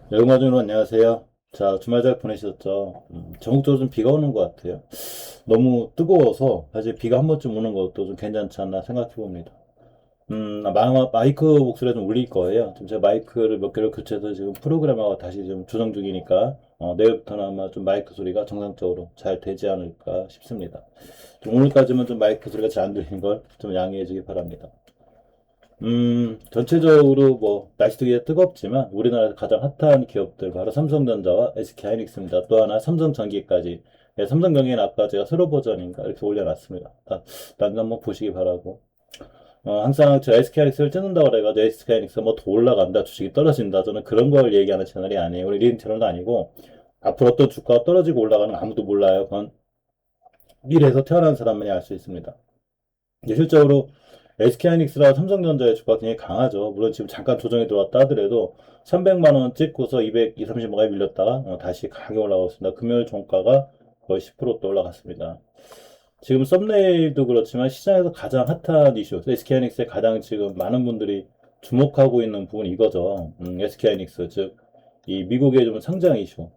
네, 음악중으로 안녕하세요. 자, 주말 잘 보내셨죠? 전국적으로 좀 비가 오는 것 같아요. 너무 뜨거워서 사실 비가 한 번쯤 오는 것도 좀 괜찮지 않나 생각해 봅니다. 마이크 목소리가 좀 울릴 거예요. 지금 제가 마이크를 몇 개를 교체해서 지금 프로그램하고 다시 좀 조정 중이니까, 내일부터는 아마 좀 마이크 소리가 정상적으로 잘 되지 않을까 싶습니다. 좀 오늘까지만 좀 마이크 소리가 잘 안 들리는 걸 좀 양해해 주기 바랍니다. 전체적으로 뭐, 날씨도 굉장히 뜨겁지만, 우리나라에서 가장 핫한 기업들, 바로 삼성전자와 SK하이닉스입니다. 또 하나, 삼성전기까지. 네, 삼성전기는 아까 제가 새로 버전인가 이렇게 올려놨습니다. 나도 한번 보시기 바라고. 항상 저 SK하이닉스를 찍는다고 그래가지고 SK하이닉스가 뭐 더 올라간다, 주식이 떨어진다. 저는 그런 걸 얘기하는 채널이 아니에요. 우리 리딩 채널도 아니고, 앞으로 어떤 주가가 떨어지고 올라가는 거 아무도 몰라요. 그건 미래에서 태어난 사람만이 알 수 있습니다. 실적으로 SK하이닉스랑 삼성전자의 주가가 굉장히 강하죠. 물론 지금 잠깐 조정이 들어왔다 하더라도 300만 원 찍고서 200, 30만원까지 밀렸다가 다시 강하게 올라가고 있습니다. 금요일 종가가 거의 10%또 올라갔습니다. 지금 썸네일도 그렇지만 시장에서 가장 핫한 이슈, SK하이닉스에 가장 지금 많은 분들이 주목하고 있는 부분이 이거죠. SK하이닉스, 즉, 이 미국의 좀 상장 이슈.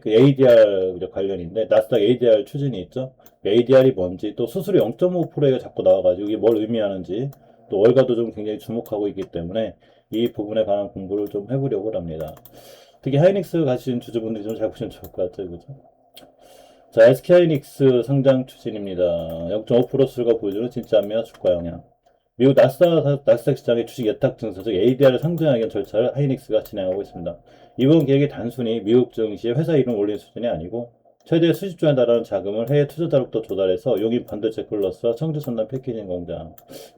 ADR 관련인데, 나스닥 ADR 추진이 있죠. ADR이 뭔지, 또 수수료 0.5%가 자꾸 나와가지고 이게 뭘 의미하는지, 또 월가도 좀 굉장히 주목하고 있기 때문에 이 부분에 관한 공부를 좀 해보려고 합니다. 특히 하이닉스 가신 주주분들이 좀 잘 보시면 좋을 것 같아요. 그죠? 자, SK하이닉스 상장 추진입니다. 0.5% 수가 보여주는 진짜입니다. 주가 영향. 미국 나스닥 시장의 주식 예탁 증서, 즉 ADR을 상장하기 위한 절차를 하이닉스가 진행하고 있습니다. 이번 계획이 단순히 미국 증시에 회사 이름 올리는 수준이 아니고 최대 수십조 원 달하는 자금을 해외 투자자로부터 조달해서 용인 반도체 클러스와 청주 첨단 패키징 공장.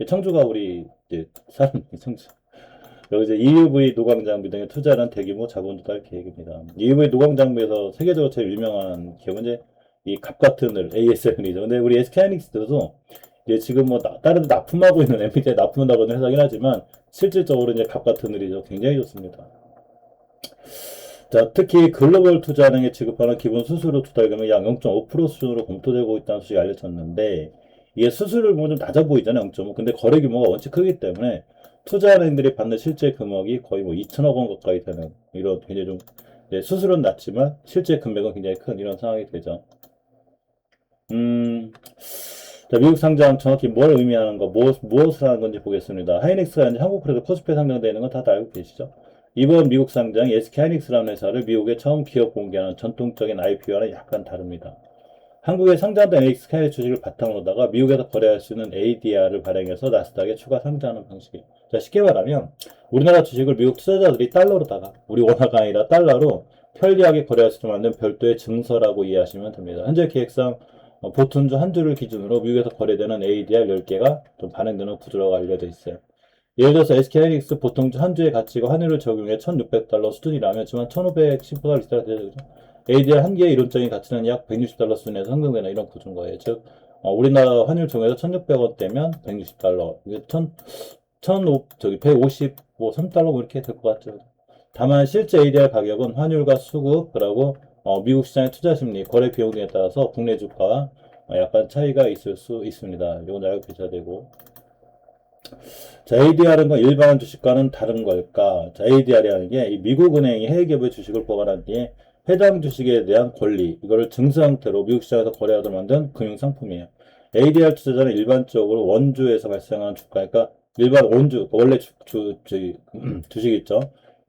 청주가 우리 이제 사는 청주. 여기 이제 EUV 노광 장비 등에 투자한 대규모 자본 조달 계획입니다. EUV 노광 장비에서 세계적으로 제일 유명한 기업은 이제 이 갑 같은 을 ASM이죠. 근데 우리 SK하이닉스도 이제 지금 뭐 다른 데 납품하고 있는 엔비디아에 납품한다고 하는 회사긴 하지만 실질적으로 이제 갑 같은 을이죠. 굉장히 좋습니다. 자, 특히 글로벌 투자은행에 지급하는 기본 수수료 조달 금액 약 0.5% 수준으로 검토되고 있다는 소식이 알려졌는데 이게 수수료를 보면 좀 낮아 보이잖아요. 0.5. 근데 거래 규모가 원체 크기 때문에 투자은행들이 받는 실제 금액이 거의 뭐 2천억 원 가까이 되는 이런 굉장히 좀 수수료는 낮지만 실제 금액은 굉장히 큰 이런 상황이 되죠. 음, 자, 미국 상장 정확히 뭘 의미하는 거, 무엇을 하는 건지 보겠습니다. 하이닉스가 이제 한국 크래도 코스피에 상장되어 있는 건 다들 알고 계시죠? 이번 미국 상장 SK 하이닉스라는 회사를 미국에 처음 기업 공개하는 전통적인 IPO와는 약간 다릅니다. 한국에 상장된 SK 주식을 바탕으로다가 미국에서 거래할 수 있는 ADR을 발행해서 나스닥에 추가 상장하는 방식이에요. 자, 쉽게 말하면 우리나라 주식을 미국 투자자들이 달러로다가 우리 원화가 아니라 달러로 편리하게 거래할 수 있도록 만든 별도의 증서라고 이해하시면 됩니다. 현재 계획상 보통주 한 주를 기준으로 미국에서 거래되는 ADR 10개가 좀 발행되는 구조라고 알려져 있어요. 예를 들어서 SK하이닉스 보통주 한 주의 가치가 환율을 적용해 1,600달러 수준이라면 지금 1,510달러 비슷하게 되죠. ADR 한 개의 이론적인 가치는 약 160달러 수준에서 상승되는 이런 구조인 거예요. 즉, 우리나라 환율 정해서 1,600원대면 160달러, 이게 1,500, 150, 3달러 이렇게 될 것 같죠. 다만 실제 ADR 가격은 환율과 수급, 그리고 미국 시장의 투자 심리, 거래 비용 등에 따라서 국내 주가와 약간 차이가 있을 수 있습니다. 이건 알고 계셔야 되고. 자, ADR은 일반 주식과는 다른 걸까? 자, ADR이라는 게 미국 은행이 해외 기업의 주식을 보관한 뒤에 해당 주식에 대한 권리, 이거를 증서 형태로 미국 시장에서 거래하도록 만든 금융 상품이에요. ADR 투자자는 일반적으로 원주에서 발생하는 주가, 그러니까 일반 원주, 원래 주식 있죠.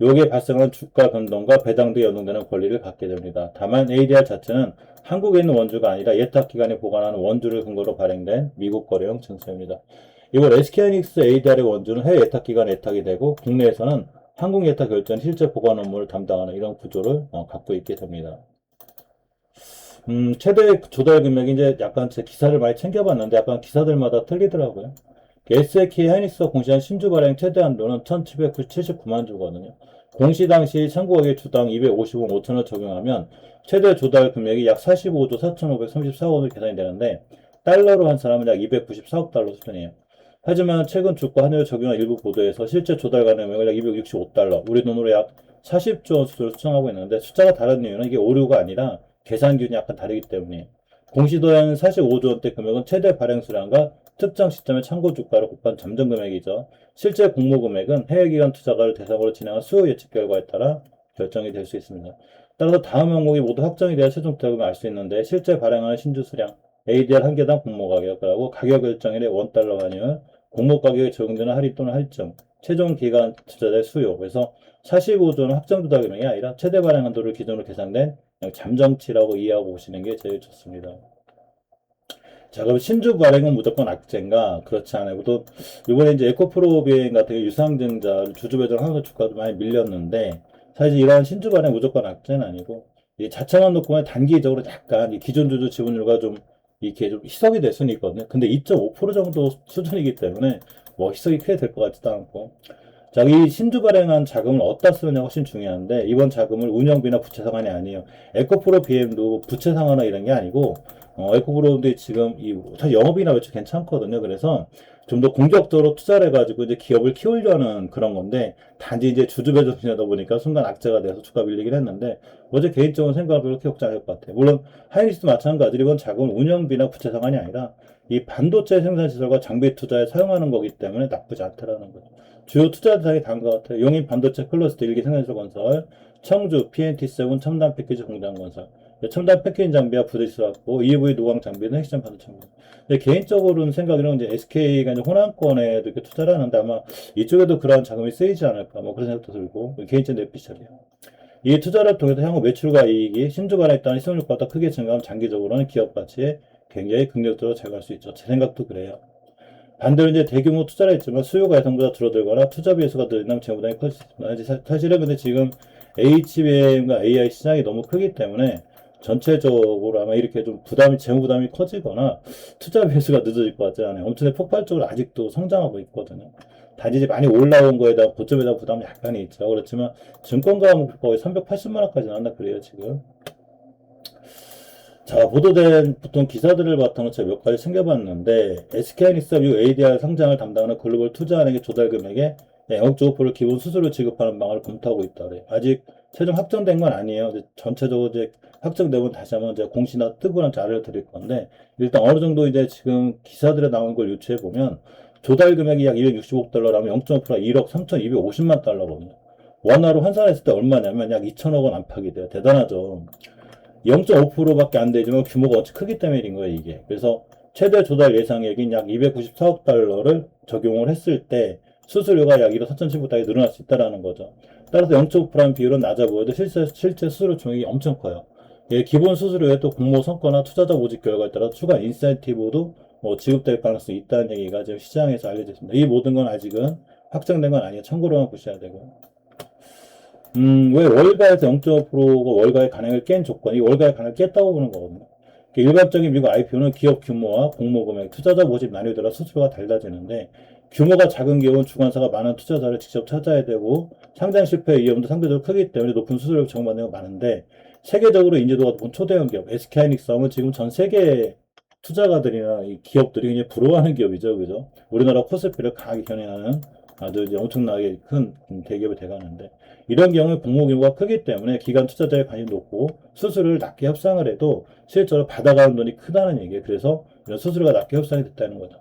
요게 발생하는 주가 변동과 배당 등에 연동되는 권리를 갖게 됩니다. 다만 ADR 자체는 한국에 있는 원주가 아니라 예탁기관에 보관하는 원주를 근거로 발행된 미국 거래형 증서입니다. 이걸 SK하이닉스 ADR의 원주는 해외 예탁기관에 예탁이 되고 국내에서는 항공 예탁 결제는 실제 보관 업무를 담당하는 이런 구조를 갖고 있게 됩니다. 최대 조달 금액이 이제 약간 제 기사를 많이 챙겨봤는데 약간 기사들마다 틀리더라고요. SK 하이닉스가 공시한 신주 발행 최대 한도는 1,779만 주거든요. 공시 당시 참고가격 주당 250원 5천원 적용하면 최대 조달 금액이 약 45조 4,534원으로 계산이 되는데 달러로 한 사람은 약 294억 달러 수준이에요. 하지만 최근 주가 환율 적용한 일부 보도에서 실제 조달 가능액을 약 265달러, 우리 돈으로 약 40조 원 수준으로 추정하고 있는데 숫자가 다른 이유는 이게 오류가 아니라 계산 기준이 약간 다르기 때문에 공시도한 45조 원대 금액은 최대 발행 수량과 특정 시점의 참고 주가를 곱한 잠정 금액이죠. 실제 공모 금액은 해외기관 투자가를 대상으로 진행한 수요 예측 결과에 따라 결정이 될 수 있습니다. 따라서 다음 항목이 모두 확정이 되어 최종 대금을 알 수 있는데 실제 발행하는 신주 수량, ADR 한 개당 공모 가격이라고 가격 결정일의 원달러 환율, 공모 가격에 적용되는 할인 또는 할증, 최종 기간 투자자의 수요. 그래서 45조는 확정 조달 금액이 아니라 최대 발행 한도를 기준으로 계산된 그냥 잠정치라고 이해하고 보시는 게 제일 좋습니다. 자, 그럼 신주 발행은 무조건 악재인가? 그렇지 않아요. 또, 이번에 이제 에코프로 비행 같은 경우 유상증자 주주 배정하면서 주가도 많이 밀렸는데, 사실 이러한 신주 발행 무조건 악재는 아니고, 이 자청한 놓고 단기적으로 약간 이 기존 주주 지분율과 좀 이렇게 좀 희석이 될 수는 있거든요. 근데 2.5% 정도 수준이기 때문에 뭐 희석이 크게 될 것 같지도 않고, 자, 이 신주 발행한 자금을 어디다 쓰느냐 훨씬 중요한데 이번 자금을 운영비나 부채 상환이 아니에요. 에코프로 BM도 부채 상환이나 이런 게 아니고 에코프로도 지금 이 사실 영업이나 매출 괜찮거든요. 그래서 좀 더 공격적으로 투자를 해가지고 이제 기업을 키우려는 그런 건데 단지 이제 주주 배정이다 보니까 순간 악재가 돼서 주가 밀리긴 했는데 어제 개인적으로 생각을 그렇게 혹지 않을 것 같아요. 물론 하이닉스도 마찬가지로 이번 자금은 운영비나 부채 상환이 아니라 이 반도체 생산 시설과 장비 투자에 사용하는 거기 때문에 나쁘지 않다라는 거죠. 주요 투자 대상이 다른 것 같아요. 용인 반도체 클러스터 일기 생산시설 건설, 청주 PNT7 첨단 패키지 공장 건설, 첨단 패키지 장비와 부대시설 확보, EV 노광 장비는 핵심 반도체 장비. 근데 개인적으로는 생각으로는 이제 SK가 이제 호남권에도 이렇게 투자를 하는데 아마 이쪽에도 그런 자금이 쓰이지 않을까 뭐 그런 생각도 들고 개인적인 내피셜이에요. 이 투자를 통해서 향후 매출과 이익이 신주 발행에 따른 시청률보다 크게 증가하면 장기적으로는 기업 가치에 굉장히 긍정적으로 작용할 수 있죠. 제 생각도 그래요. 반대로 이제 대규모 투자를 했지만 수요가 예상보다 줄어들거나 투자 비수가 늘어나면 재무부담이 커질 수 있습니다. 사실은 근데 지금 HBM과 AI 시장이 너무 크기 때문에 전체적으로 아마 이렇게 좀 재무부담이 커지거나 투자 비수가 늦어질 것 같지 않아요. 엄청나게 폭발적으로 아직도 성장하고 있거든요. 단지 이제 많이 올라온 거에 대한 고점에 대한 부담이 약간은 있죠. 그렇지만 증권가 거의 380만 원까지 나온다 그래요, 지금. 자, 보도된 보통 기사들을 바탕으로 제가 몇 가지 챙겨봤는데, SK하이닉스와 미국 ADR 상장을 담당하는 글로벌 투자은행의 조달 금액에 0.5%를 기본 수수료 지급하는 방안을 검토하고 있다. 그래. 아직 최종 확정된 건 아니에요. 이제 전체적으로 이제 확정되면 다시 한번 이제 공시나 뜨거운 자료를 드릴 건데, 일단 어느 정도 이제 지금 기사들에 나온 걸 유추해 보면, 조달 금액이 약 260억 달러라면 0.5%가 1억 3,250만 달러거든요. 원화로 환산했을 때 얼마냐면 약 2천억 원 안팎이 돼요. 대단하죠. 0.5%밖에 안 되지만 규모가 어찌 크기 때문인 거예요, 이게. 그래서 최대 조달 예상액인 약 294억 달러를 적용을 했을 때 수수료가 약 1억 4,700달러에 늘어날 수 있다는 거죠. 따라서 0.5%라는 비율은 낮아 보여도 실제 수수료 총액이 엄청 커요. 예, 기본 수수료에 또 공모 성과나 투자자 모집 결과에 따라 추가 인센티브도 지급될 가능성이 있다는 얘기가 지금 시장에서 알려져 있습니다. 이 모든 건 아직은 확정된 건 아니에요. 참고로만 보셔야 되고. 왜 월가에서 0.5%가 월가의 가능을 깬 조건이 월가의 가능을 깼다고 보는 거거든요. 일반적인 미국 IPO는 기업 규모와 공모 금액, 투자자 모집 난이도에 따라 수수료가 달라지는데 규모가 작은 기업은 주관사가 많은 투자자를 직접 찾아야 되고 상장 실패 위험도 상대적으로 크기 때문에 높은 수수료를 적용받는 경우가 많은데 세계적으로 인지도가 높은 초대형 기업, SK하이닉스 하면 지금 전 세계 투자가들이나 이 기업들이 굉장히 부러워하는 기업이죠, 그죠? 우리나라 코스피를 강하게 견인하는 아주 이제 엄청나게 큰 대기업이 돼가는데 이런 경우에 공모 규모가 크기 때문에 기관 투자자의 관심이 높고 수수료를 낮게 협상을 해도 실제로 받아가는 돈이 크다는 얘기예요. 그래서 이런 수수료가 낮게 협상이 됐다는 거죠.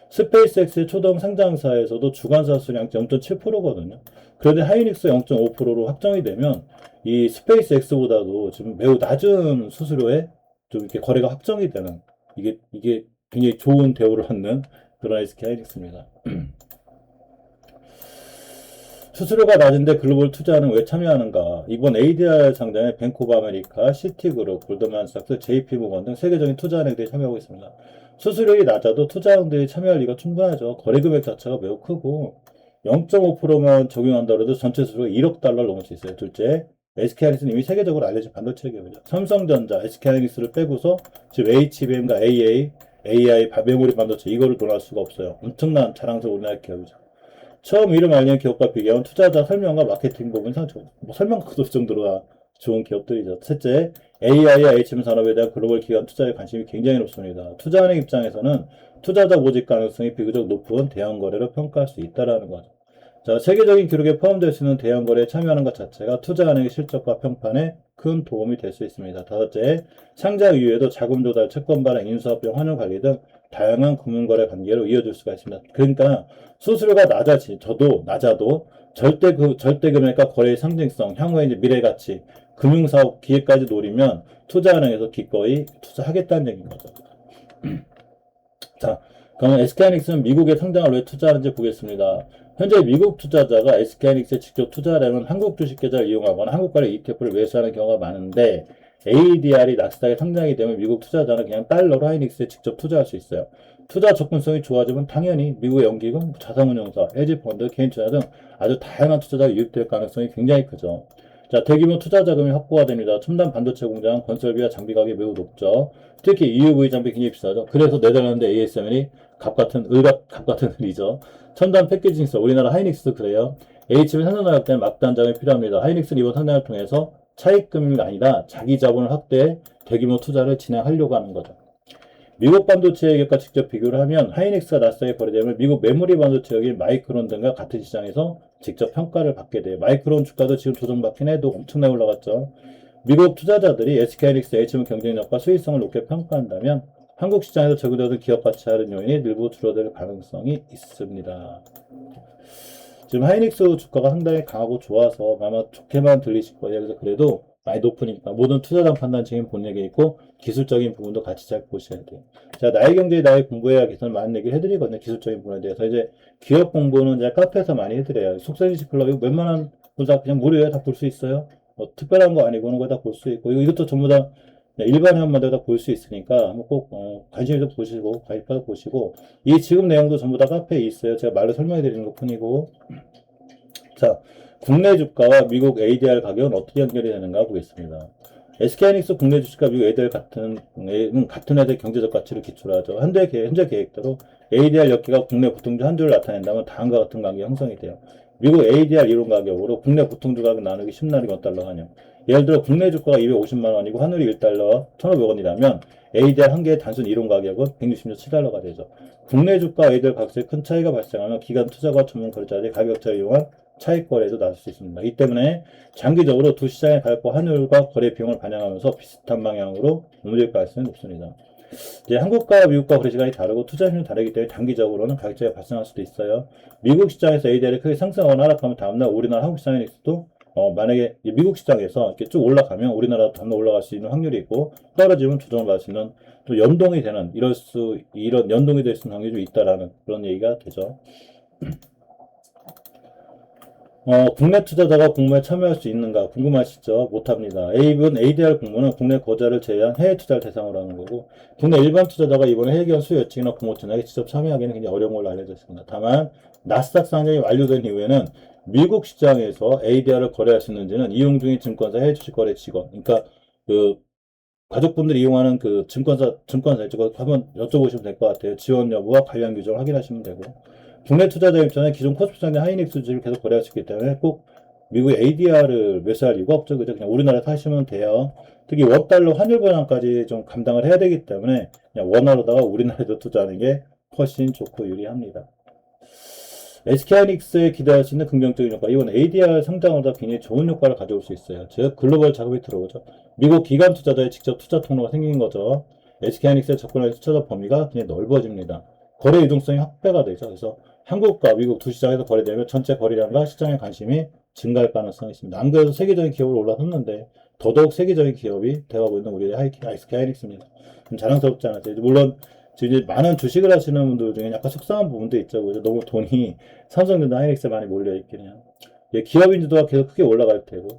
스페이스X의 초동 상장사에서도 주관사 수량 0.7%거든요. 그런데 하이닉스 0.5%로 확정이 되면 이 스페이스X보다도 지금 매우 낮은 수수료에 좀 이렇게 거래가 확정이 되는 이게 굉장히 좋은 대우를 받는 그런 SK 하이닉스입니다. 수수료가 낮은데 글로벌 투자는 왜 참여하는가? 이번 ADR 상장에 뱅크 오브 아메리카, 시티그룹, 골드만삭스, JP모건 등 세계적인 투자은행들이 참여하고 있습니다. 수수료가 낮아도 투자은행들이 참여할 리가 충분하죠. 거래 금액 자체가 매우 크고 0.5%만 적용한다 고 해도 전체 수수료가 1억 달러를 넘을 수 있어요. 둘째, SK하이닉스는 이미 세계적으로 알려진 반도체 기업이죠. 삼성전자, SK하이닉스를 빼고서 지금 HBM과 AI, 메모리 반도체 이거를 논할 수가 없어요. 엄청난 자랑스러운 우리나라 기업이죠. 처음 이름 알리는 기업과 비교하면 투자자 설명과 마케팅 부분 설명도 정도로 좋은 기업들이죠. 셋째, AI와 HM 산업에 대한 글로벌 기관 투자에 관심이 굉장히 높습니다. 투자은행 입장에서는 투자자 모집 가능성이 비교적 높은 대형 거래로 평가할 수 있다는 거죠. 자, 세계적인 기록에 포함될 수 있는 대형 거래에 참여하는 것 자체가 투자은행의 실적과 평판에 큰 도움이 될 수 있습니다. 다섯째, 상장 이후에도 자금 조달, 채권 발행, 인수합병, 환율 관리 등 다양한 금융거래 관계로 이어질 수가 있습니다. 그러니까 수수료가 낮아도 절대 금액과 거래의 상징성, 향후의 이제 미래 가치, 금융사업 기회까지 노리면 투자은행에서 기꺼이 투자하겠다는 얘기인 거죠. 자, 그러면 SK하이닉스는 미국에 상장을 왜 투자하는지 보겠습니다. 현재 미국 투자자가 SK하이닉스에 직접 투자하려면 한국 주식 계좌를 이용하거나 한국 거래 ETF를 매수하는 경우가 많은데 ADR이 나스닥에 상장이 되면 미국 투자자는 그냥 달러로 하이닉스에 직접 투자할 수 있어요. 투자 접근성이 좋아지면 당연히 미국의 연기금, 자산운용사, 헤지펀드, 개인 투자 등 아주 다양한 투자자가 유입될 가능성이 굉장히 크죠. 자, 대규모 투자 자금이 확보가 됩니다. 첨단 반도체 공장, 건설비와 장비 가격이 매우 높죠. 특히 EUV 장비 굉장히 비싸죠. 그래서 네덜란드 ASML이 값 같은 일이죠. 첨단 패키징사, 우리나라 하이닉스도 그래요. HB 산전화력 때는 막대한 자금이 필요합니다. 하이닉스는 이번 산전을 통해서 차입금이 아니라 자기 자본을 확대해 대규모 투자를 진행하려고 하는 거죠. 미국 반도체 가격과 직접 비교를 하면 하이닉스가 나스닥에 거래되면 미국 메모리 반도체 가격인 마이크론 등과 같은 시장에서 직접 평가를 받게 돼요. 마이크론 주가도 지금 조정받긴 해도 엄청나게 올라갔죠. 미국 투자자들이 SK하이닉스 HM 경쟁력과 수익성을 높게 평가한다면 한국 시장에서 적용되는 기업 가치 하는 요인이 일부 줄어들 가능성이 있습니다. 지금 하이닉스 주가가 상당히 강하고 좋아서 아마 좋게만 들리실 거예요. 그래서 그래도 많이 높으니까 모든 투자자 판단 책임 본인에게 있고 기술적인 부분도 같이 잘 보셔야 돼요. 자, 나의 경제에 나의 공부해야 개선 많은 얘기를 해드리거든요. 기술적인 부분에 대해서. 이제 기업 공부는 이제 카페에서 많이 해드려요. 속세지식 클럽 웬만한 다 그냥 무료에 다 볼 수 있어요. 특별한 거 아니고는 거다 볼 수 있고 이것도 전부 다 일반 회원마다 다 볼 수 있으니까 한번 꼭 관심 있어 보시고 가입해서 보시고 이 지금 내용도 전부 다 카페에 있어요. 제가 말로 설명해 드리는 것 뿐이고. 자, 국내 주가와 미국 ADR 가격은 어떻게 연결이 되는가 보겠습니다. SK하이닉스 국내 주식과 미국 ADR 같은 회사의 경제적 가치를 기초로 하죠. 현재 계획대로 ADR 역기가 국내 보통주 한 주를 나타낸다면 다음과 같은 관계가 형성이 돼요. 미국 ADR 이론 가격으로 국내 보통주 가격 나누기 10 나누기 몇 달러 하냐. 예를 들어 국내 주가가 250만 원이고 환율이 1달러 1,500원이라면 ADR 한 개의 단순 이론 가격은 167달러가 되죠. 국내 주가 ADR 가격에 큰 차이가 발생하면 기관 투자가 전문 거래자들이 가격차를 이용한 차익 거래도 나올 수 있습니다. 이 때문에 장기적으로 두 시장의 가격과 환율과 거래 비용을 반영하면서 비슷한 방향으로 움직일 가능성이 높습니다. 이제 한국과 미국과 거래 시간이 다르고 투자 비용이 다르기 때문에 단기적으로는 가격 차이가 발생할 수도 있어요. 미국 시장에서 ADR이 크게 상승하거나 하락하면 다음날 우리나라 한국 시장에서도 만약에 미국 시장에서 이렇게 쭉 올라가면 우리나라도 다음날 올라갈 수 있는 확률이 있고 떨어지면 조정을 받을 수 있는 또 연동이 되는 이런 연동이 될 수 있는 확률이 좀 있다라는 그런 얘기가 되죠. 국내 투자자가 공모에 참여할 수 있는가 궁금하시죠? 못합니다. ADR 공모는 국내 거자를 제외한 해외 투자를 대상으로 하는 거고 국내 일반 투자자가 이번에 해외기관 수요 예측이나 공모 전략에 직접 참여하기는 굉장히 어려운 걸로 알려져 있습니다. 다만 나스닥 상장이 완료된 이후에는 미국 시장에서 ADR을 거래할 수 있는지는 이용 중인 증권사 해외 주식 거래 직원 그러니까 그 가족분들이 이용하는 그 증권사 이거 한번 여쭤보시면 될 것 같아요. 지원 여부와 관련 규정을 확인하시면 되고 국내 투자자 입장에 기존 코스피 상장 하이닉스 주식을 계속 거래할 수 있기 때문에 꼭 미국 ADR을 매수할 이유가 없죠. 그죠? 그냥 우리나라에서 하시면 돼요. 특히 원달러 환율 변화까지 좀 감당을 해야 되기 때문에 그냥 원화로다가 우리나라에도 투자하는 게 훨씬 좋고 유리합니다. SK하이닉스에 기대할 수 있는 긍정적인 효과. 이건 ADR 상장보다 굉장히 좋은 효과를 가져올 수 있어요. 즉 글로벌 자금이 들어오죠. 미국 기관 투자자의 직접 투자 통로가 생긴 거죠. SK하이닉스에 접근할 투자자 범위가 굉장히 넓어집니다. 거래 유동성이 확대가 되죠. 그래서 한국과 미국 두 시장에서 거래되면 전체 거래량과 시장의 관심이 증가할 가능성이 있습니다. 안 그래도 세계적인 기업으로 올라섰는데 더더욱 세계적인 기업이 되어가고 있는 우리의 SK하이닉스입니다. 좀 자랑스럽지 않으세요? 물론 지금 많은 주식을 하시는 분들 중에 약간 속상한 부분도 있죠. 그죠? 너무 돈이 삼성전자 하이닉스에 많이 몰려있긴 해요. 기업 인지도가 계속 크게 올라갈 테고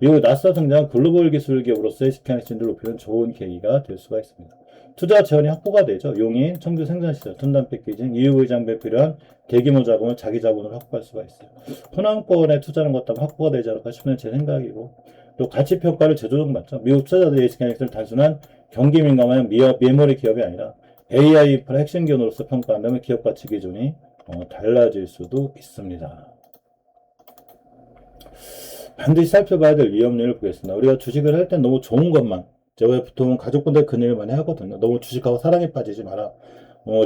미국 나스닥 성장은 글로벌 기술 기업으로서 SK하이닉스 인지를 높이는 좋은 계기가 될 수가 있습니다. 투자 재원이 확보가 되죠. 용인, 청주 생산시설, 첨단 패키징, EUV 장비에 필요한 대규모 자금을 자기 자본으로 확보할 수가 있어요. 호남권에 투자하는 것 때문에 확보가 되지 않을까 싶은 제 생각이고 또 가치평가를 재조정 받죠. 미국 투자자들이 SK하이닉스를 단순한 경기 민감한 메모리 기업이 아니라 AI 인프라 핵심 기업으로서 평가한다면 기업 가치 기준이 달라질 수도 있습니다. 반드시 살펴봐야 될 위험률을 보겠습니다. 우리가 주식을 할 때 너무 좋은 것만 제가 보통 가족분들 그 얘기를 많이 하거든요. 너무 주식하고 사랑에 빠지지 마라.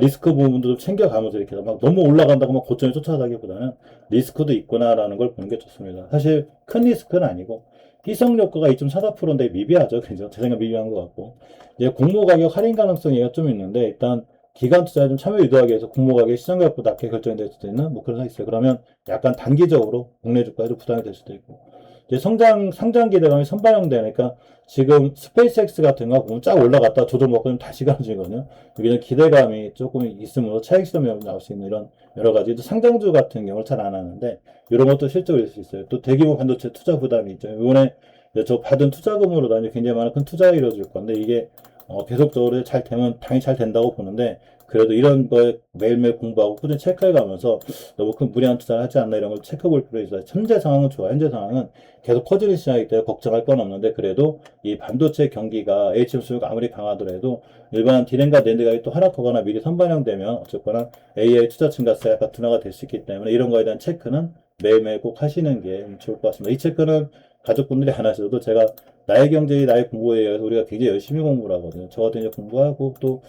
리스크 부분도 좀 챙겨가면서 이렇게 막 너무 올라간다고 막 고점에 쫓아가기보다는 리스크도 있구나라는 걸 보는 게 좋습니다. 사실 큰 리스크는 아니고 희석 효과가 2.44%인데 미비하죠. 그죠? 제 생각 미비한 것 같고 이제 공모 가격 할인 가능성이 좀 있는데 일단 기간 투자에 좀 참여 유도하기 위해서 공모 가격이 시장 가격보다 낮게 결정될 수도 있는 뭐 그런 상황이 있어요. 그러면 약간 단기적으로 국내 주가에도 부담이 될 수도 있고. 이제 상장 기대감이 선반영되니까 지금 스페이스X 같은 거 보면 쫙 올라갔다 조정받고 좀 다시 가는 중이거든요. 여기는 기대감이 조금 있으므로 차익 실험이 나올 수 있는 이런 여러 가지 또 상장주 같은 경우를 잘 안 하는데 이런 것도 실적일 수 있어요. 또 대규모 반도체 투자 부담이 있죠. 이번에 저 받은 투자금으로 굉장히 많은 큰 투자가 이루어질 건데 이게 계속적으로 잘 되면 당연히 잘 된다고 보는데 그래도 이런 거에 매일매일 공부하고 꾸준히 체크해 가면서 너무 큰 무리한 투자를 하지 않나 이런 걸 체크해 볼 필요가 있어요. 현재 상황은 좋아요. 현재 상황은 계속 커지는 시장이기 때문에 걱정할 건 없는데 그래도 이 반도체 경기가 HM 수요가 아무리 강하더라도 일반 디램과 낸드 가격이 또 하락하거나 미리 선반영되면 어쨌거나 AI 투자 증가세 약간 둔화가 될 수 있기 때문에 이런 거에 대한 체크는 매일매일 꼭 하시는 게 좋을 것 같습니다. 이 체크는 가족분들이 안 하셔도 제가 나의 경제의 나의 공부에 의해서 우리가 굉장히 열심히 공부를 하거든요. 저 같은 경우 공부하고 또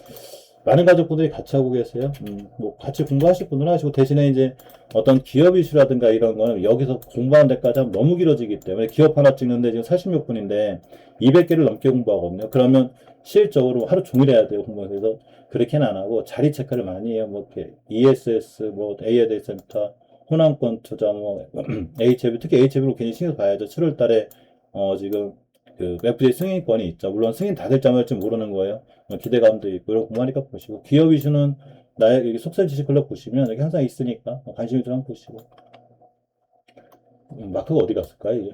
많은 가족분들이 같이 하고 계세요. 뭐 같이 공부하실 분들은 하시고 대신에 이제 어떤 기업 이슈라든가 이런 거는 여기서 공부하는 데까지 하면 너무 길어지기 때문에 기업 하나 찍는데 지금 40몇 분인데 200개를 넘게 공부하거든요. 그러면 실적으로 하루 종일 해야 돼요. 공부. 그래서 그렇게는 안 하고 자리 체크를 많이 해요. 뭐 이렇게 ESS, 뭐 AI 데이터 센터, 호남권 투자, 뭐 HF, 특히 HF로 괜히 신경 봐야죠. 7월 달에 지금 그 FJ 승인권이 있죠. 물론 승인 다 될지 안 될지 모르는 거예요. 기대감도 있고 이런 공부하니까 보시고 기업 이슈는 나의 여기 속설 지식 클럽 보시면 여기 항상 있으니까 관심 있으면 한번 보시고 마크가 어디 갔을까 이게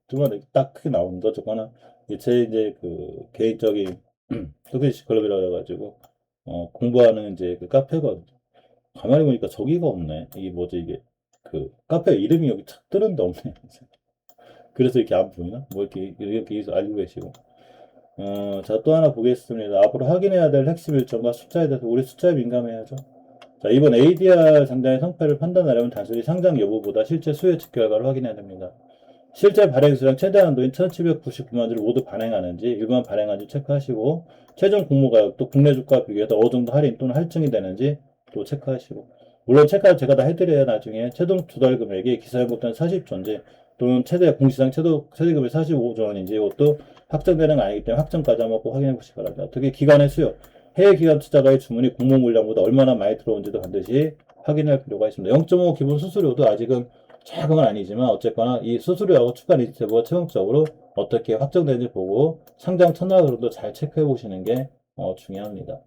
두 번에 딱 크게 나오는데 어쨌거나 제 이제 그 개인적인 속설 지식 클럽이라고 해가지고 공부하는 이제 그 카페거든요. 가만히 보니까 저기가 없네. 이게 뭐지 이게 그 카페 이름이 여기 착 뜨는데 없네. 그래서 이렇게 안 보이나? 뭐 이렇게 알고 계시고. 자, 또 하나 보겠습니다. 앞으로 확인해야 될 핵심 일정과 숫자에 대해서 우리 숫자에 민감해야죠. 자, 이번 ADR 상장의 성패를 판단하려면 단순히 상장 여부보다 실제 수요 측 결과를 확인해야 됩니다. 실제 발행 수량 최대 한도인 1799만 주를 모두 발행하는지 일반 발행한지 체크하시고 최종 공모 가격도 국내 주가 비교해서 어느 정도 할인 또는 할증이 되는지 또 체크하시고 물론 체크를 제가 다 해드려야 나중에 최종 투자 금액이 기사에 보던 40조인지 또는 최대 공시상 최대 금액 45조 원인지 이것도 확정되는 거 아니기 때문에 확정까지 한번 꼭 확인해 보시기 바랍니다. 특히 기관의 수요 해외 기관 투자가의 주문이 공모 물량보다 얼마나 많이 들어온지도 반드시 확인할 필요가 있습니다. 0.5 기본 수수료도 아직은 작은 건 아니지만 어쨌거나 이 수수료하고 추가 리스트가 최종적으로 어떻게 확정되는지 보고 상장 첫날으로도 잘 체크해 보시는 게 중요합니다.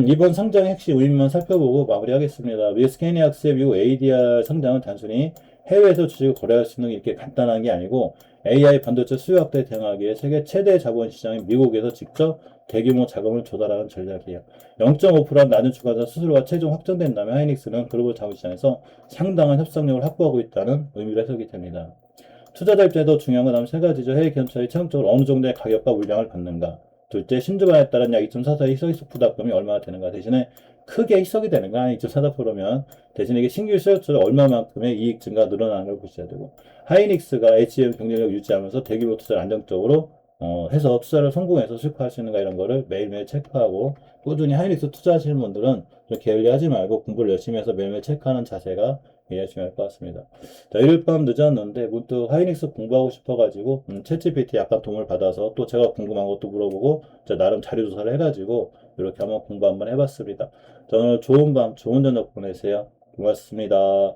이번 상장의 핵심 의미만 살펴보고 마무리하겠습니다. 위스케니악스의 미국 ADR 상장은 단순히 해외에서 주식을 거래할 수 있는 이렇게 간단한 게 아니고 AI 반도체 수요 확대에 대응하기 위해 세계 최대 자본 시장인 미국에서 직접 대규모 자금을 조달하는 전략이에요. 0.5%한 낮은 추가자 수수료가 최종 확정된다면 하이닉스는 글로벌 자본시장에서 상당한 협상력을 확보하고 있다는 의미로 해석이 됩니다. 투자자 입장에서 중요한 건 다음 세 가지죠. 해외 기업차이 최종적으로 어느 정도의 가격과 물량을 받는가. 둘째, 신주반에 따른 약 2.44의 희석이석 부담금이 얼마나 되는가. 대신에 크게 희석이 되는가. 2.44%면 대신에 이게 신규 수요처럼 얼마만큼의 이익 증가 늘어나는 걸 보셔야 되고. 하이닉스가 HM 경쟁력을 유지하면서 대규모 투자를 안정적으로 해서 투자를 성공해서 수익화할 수 있는가 이런 거를 매일매일 체크하고 꾸준히 하이닉스 투자하시는 분들은 좀 게을리하지 말고 공부를 열심히 해서 매일매일 체크하는 자세가 굉장히 중요할 것 같습니다. 자, 일요일 밤 늦었는데 문득 하이닉스 공부하고 싶어가지고 챗GPT 약간 도움을 받아서 또 제가 궁금한 것도 물어보고 나름 자료 조사를 해가지고 이렇게 한번 공부 한번 해봤습니다. 자, 오늘 좋은 밤 좋은 저녁 보내세요. 고맙습니다.